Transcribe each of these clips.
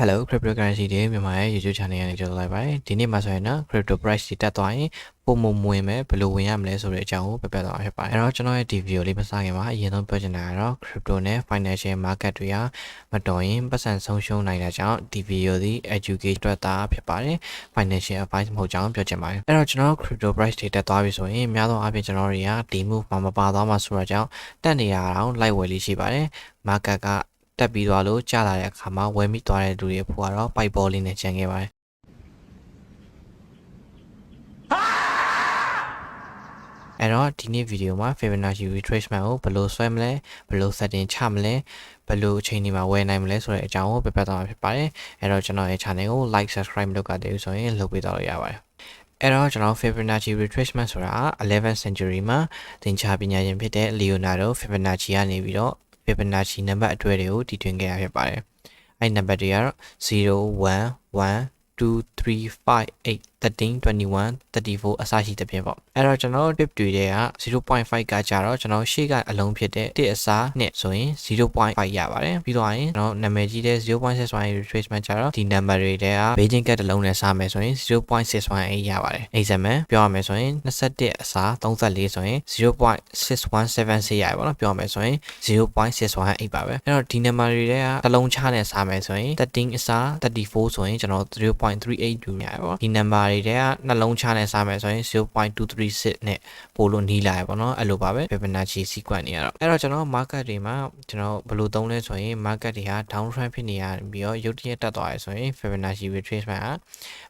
Hello CryptocurrencyDailyMyanmar ရဲ့ YouTube channel ကနေကြိုဆိုလိုက်ပါတယ်ဒီနေ့မှာဆိုရင်တော့ crypto price တွေတက်သွားရင်ပုံမှန်ဝင်မယ်ဘယ်လိုဝင်ရမလဲဆိုတဲ့အကြောင်းကိုပြပြသွားမှာဖြစ်ပါတယ်အဲ့တော့ကျွန်တော်ရဲ့ဒီ video လေးမစခင်မှာအရင်ဆုံးပြောချင်တာကတော့ crypto နဲ့ financial market တွေကမတော်ရင်ပတ်စံဆုံးရှုံးနိုင်တဲ့ကြောင့်ဒီ video သည် educate အတွက်သာဖြစ်ပါတယ် financial advice မဟုတ်ကြောင်းပြောချင်ပါတယ်အဲ့တော့ကျွန်တော် crypto price တွေတက်သွားပြီဆိုရင်အများသောအားဖြင့်ကျွန်တော်တွေကဒီ move မှာမပါသွားမှာဆိုတော့ကြောင့်တက်နေရအောင် light ဝယ်လေးရှိပါတယ် market ကတက်ပြီးသွားလို့ကြာလာတဲ့အခါမှာဝယ်မိသွားတဲ့လူတွေအဖို့ကတော့ပိုက်ဘောလေးနဲ့ကျန်ခဲ့ပါတယ်အဲ့တော့ဒီနေ့ဗီဒီယိုမှာ Fibonacci Retracement ကိုဘယ်လိုဆွဲမလဲဘယ်လို setting ချမလဲဘယ်လိုအချိန်ဒီမှာဝယ်နိုင်မလဲဆိုတဲ့အကြောင်းကိုပြပြသွားမှာဖြစ်ပါတယ်အဲ့တော့ကျွန်တော်ရဲ့ channel ကို like subscribe လုပ်ကြတဲ့ဆိုရင်လုပ်ပေးတော့ရပါတယ်အဲ့တော့ကျွန်တော် Fibonacci Retracement ဆိုတာ 11th century မှာသင်္ချာပညာရှင်ဖြစ်တဲ့ Leonardo Fibonacci ကနေပြီးတော့Fibonacci နံပါတ်အတွဲတွေကိုတည်ထွင်ခဲ့ရဖြစ်ပါတယ်။အဲ့နံပါတ်တွေကတော့0 1 1 2 3 5 8 13 21 34အစရှိတဲ့ပြင်ပေါ့အဲ့တော့ကျွန်တော် tip တွေတွေက 0.5 ကကြတော့ကျွန်တော်ရှေ့ကအလုံးဖြစ်တဲ့1အစားနဲ့ဆိုရင် 0.5 ရပါတယ်ပြီးတော့ရင်ကျွန်တော်နာမည်ကြီးတဲ့ 0.61 retracement ကြတော့ဒီ number တွေတွေက Beijing cat တစ်လုံးနဲ့စားမယ်ဆိုရင် 0.618 ရပါတယ် example ပြောရမယ်ဆိုရင်21အစား34ဆိုရင် 0.6176 ရပါတော့ပြောရမယ်ဆိုရင် 0.618 ပါပဲအဲ့တော့ဒီ number တွေတွေကတစ်လုံးချနဲ့စားမယ်ဆိုရင်13အစား34ဆိုရင်ကျွန်တော် 0.382 ရပါပေါ့ဒီ numberတွေတဲ့နှလုံးချနဲ့စားမယ်ဆိုရင် 0.236 နဲ့ပို့လို့နီးလာရပါတော့အဲ့လိုပါပဲ Fibonacci sequence တွေကတော့အဲ့တော့ကျွန်တော် market တွေမှာကျွန်တော်ဘယ်လိုသုံးလဲဆိုရင် market တွေက down trend ဖြစ်နေရပြီးတော့ရုတ်တရက်တက်သွားရဆိုရင် Fibonacci retracement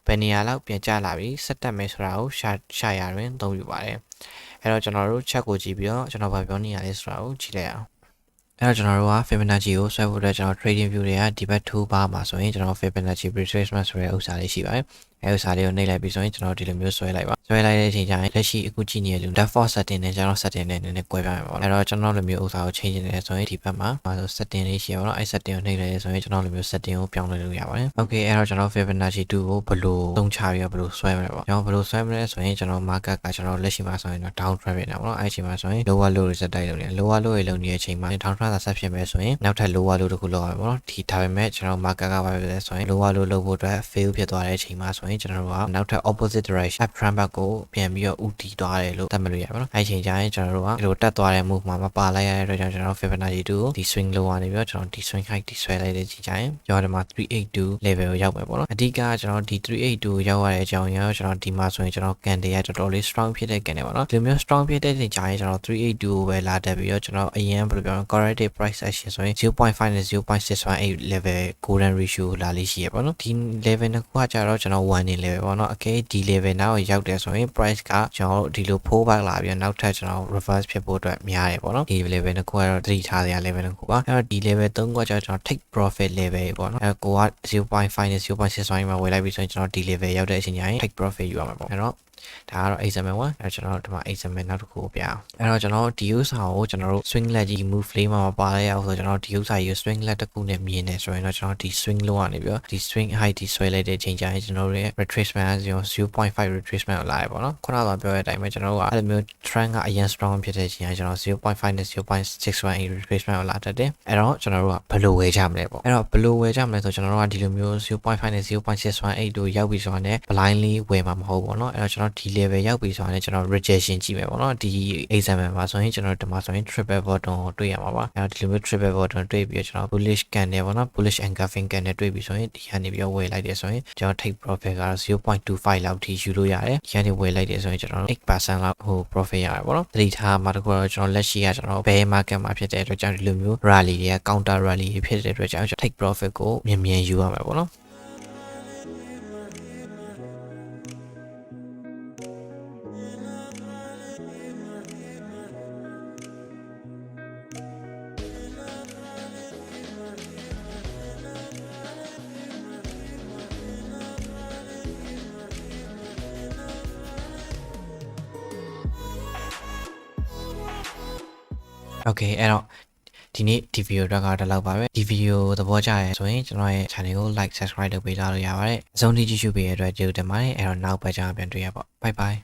ကဘယ်နေရာလောက်ပြန်ကျလာပြီးဆက်တက်မယ်ဆိုတာကိုရှာရတွင်သုံးယူပါတယ်အဲ့တော့ကျွန်တော်တို့ chat ကိုကြည့်ပြီးတော့ကျွန်တော်ဗာပြောနေရလဲဆိုတာကိုကြည့်လိုက်အောင်အဲ့တော့ကျွန်တော်တို့က Fibonacci ကိုဆွဲဖို့အတွက်ကျွန်တော် trading view တွေကဒီဘက်2ဘာမှာဆိုရင်ကျွန်တော် Fibonacci retracement ဆိုတဲ့ဥစ္စာလေးရှိပါတယ်အဲ့ဥစ္စာလေးကိုနှိပ်လိုက်ပြီးဆိုရင်ကျွန်တော်ဒီလိုမျိုးဆွဲလိုက်ပါဆွဲလိုက်တဲ့အချိန်ကျရင်လက်ရှိအခုကြည့်နေတဲ့လူ default setting နဲ့ကျွန်တော် setting နဲ့နည်းနည်းကွဲပြားမှာပေါ့အဲ့တော့ကျွန်တော်လိုမျိုးဥစ္စာကို change နေတယ်ဆိုရင်ဒီဘက်မှာဆို setting လေးရှိရပါတော့အဲ့ setting ကိုနှိပ်လိုက်ရဆိုရင်ကျွန်တော်လိုမျိုး setting ကိုပြောင်းလဲလို့ရပါတယ် okay အဲ့တော့ကျွန်တော် Fibonacci 2ကိုဘယ်လိုသုံးချပြီးတော့ဘယ်လိုဆွဲမလဲပေါ့ကျွန်တော်ဘယ်လိုဆွဲမလဲဆိုရင်ကျွန်တော် market ကကျွန်တော်လက်ရှိမှာဆိုရင်တော့ down trend ဖြစ်နေတာပေါ့နော်အဲ့အချိန်မှာဆိုရင် lower low တွေစက်တိုက်လုပ်နေ lower low တွေလုပ်နေတဲ့အချိန်မှာ down trend သာဆက်ဖြစ်မယ်ဆိုရင်နောက်ထပ် lower low တစ်ခုလောက်ရပါပေါ့နော်ဒီဒါပေမဲ့ကျွန်တော် market ကဘာဖြစ်လဲဆိုရင် lower low လုပ်ဖို့အတွက် fail ဖြစ်သွားတဲ့အချိန်မှာဆိုရင်ကျွန်တော်တို့ကနောက်ထပ် opposite direction up trend ဘက်ကိုပြန်ပြီးတော့ဦးတည်သွားတယ်လို့သတ်မှတ်လို့ရပါတော့အဲ့ချိန်ကျရင်ကျွန်တော်တို့ကဒီလိုတက်သွားတဲ့ move မှာမပါလိုက်ရတဲ့အတွက်ကြောင့်ကျွန်တော် Fibonacci 2ကိုဒီ swing low ကနေပြီးတော့ကျွန်တော်ဒီ swing high ဒီဆွဲလိုက်တဲ့ချိန်ကျရင်ကျွန်တော်ဒီမှာ382 level ကိုရောက်မယ်ပေါ့နော်အဓိကကျွန်တော်ဒီ382ရောက်ရတဲ့အကြောင်းရင်းကျွန်တော်ဒီမှာဆိုရင်ကျွန်တော် can တွေကတော်တော်လေး strong ဖြစ်တဲ့ can တွေပေါ့နော်ဒီလိုမျိုး strong ဖြစ်တဲ့ချိန်ကျရင်ကျွန်တော်382ကိုပဲလာတက်ပြီးတော့ကျွန်တော်အရင်ဘယ်လိုပြောမလဲ corrective price action ဆိုရင် 0.5 နဲ့ 0.618 level golden ratio လာလေးရှိရပေါ့နော်ဒီ level နှစ်ခုကကြတော့ကျွန်တော်1နေ level ပေါ့နော် okay ဒီ level နောက်ရောက်တယ်ဆိုရင် price ကကျွန်တော်ဒီလို pull back လာပြီးတော့နောက်ထပ်ကျွန်တော် reverse ဖြစ်ဖို့အတွက်များတယ်ပေါ့နော်ဒီ level နှစ်ခုကတော့သတိထားရ level နှစ်ခုပါအဲ့တော့ဒီ level 3ခုကကျွန်တော် take profit level ပေါ့နော်အဲ့ကိုက 0.5 နဲ့ 0.6 မှာဝယ်လိုက်ပြီးဆိုရင်ကျွန်တော်ဒီ level ရောက်တဲ့အချိန်ကျရင် take profit ယူရမှာပေါ့အဲ့တော့ဒါကတော့ example 1အဲ့ကျွန်တော်ဒီမှာ example နောက်တစ်ခုကိုပြအောင်အဲ့တော့ကျွန်တော်ဒီဥစ္စာကိုကျွန်တော်တို့ swing leg ကြီး move flame မှာမပါလဲရအောင်ဆိုကျွန်တော်ဒီဥစ္စာကြီး swing leg တစ်ခုနဲ့မြင်နေဆိုရင်တော့ကျွန်တော်ဒီ swing low ကနေပြီးတော့ဒီ swing high ဒီဆွဲလိုက်တဲ့ချိန်ကျရင်ကျွန်တော်တို့ရဲ့ retracement 0.5 retracement ကိုလာရပေါ့နော်ခုနကပြောတဲ့အတိုင်းပဲကျွန်တော်တို့ကအဲ့လိုမျိုး trend ကအရင် strong ဖြစ်တဲ့ချိန်ကျကျွန်တော် 0.5 နဲ့ 0.618 retracement ကိုလာတတ်တယ်အဲ့တော့ကျွန်တော်တို့ကဘယ်လိုဝယ်ကြမလဲပေါ့အဲ့တော့ဘယ်လိုဝယ်ကြမလဲဆိုကျွန်တော်တို့ကဒီလိုမျိုး 0.5 နဲ့ 0.618 တို့ရောက်ပြီဆိုတာနဲ့ blindly ဝယ်မှာမဟုတ်ဘူးပေါ့နော်အဲ့တော့ကျွန်တော်ဒီ level ရောက်ပြီဆိုတာနဲ့ကျွန်တော် rejection ကြည့်မယ်ပေါ့နော်ဒီ example မှာဆိုရင်ကျွန်တော်ဒီမှာဆိုရင် triple bottom ကိုတွေ့ရမှာပါအဲ့တော့ဒီလိုမျိုး triple bottom တွေ့ပြီးတော့ကျွန်တော် bullish candle ပေါ့နော် bullish engulfing candle တွေ့ပြီးဆိုရင်ဒီကနေပြီးတော့ဝယ်လိုက်တယ်ဆိုရင်ကျွန်တော် take profit ကတော့ 0.25 လောက်ထိယူလို့ရတယ်ဒီကနေဝယ်လိုက်တယ်ဆိုရင်ကျွန်တော် 8% လောက်ဟို profit ရတယ်ပေါ့နော်သတိထားမှာတကူတော့ကျွန်တော်လက်ရှိကကျွန်တော် bear market မှာဖြစ်တဲ့အတွက်ကြောင့်ဒီလိုမျိုး rally တွေက counter rally ဖြစ်တဲ့အတွက်ကြောင့် take profit ကိုမြန်ယူရမှာပေါ့နော်Okay အဲ့တော့ဒီနေ့ဒီ video တော့ကတော့လောက်ပါပဲဒီ video သဘောကျရဆိုရင်ကျွန်တော်ရဲ့ channel ကို like subscribe လုပ်ပေးထားလို့ရပါတယ်အဆုံးထိကြည့်ရှုပေးရတဲ့အတွက်ကျေးဇူးတင်ပါတယ်အဲ့တော့နောက်ပတ်ကြပြန်တွေ့ရပါ bye bye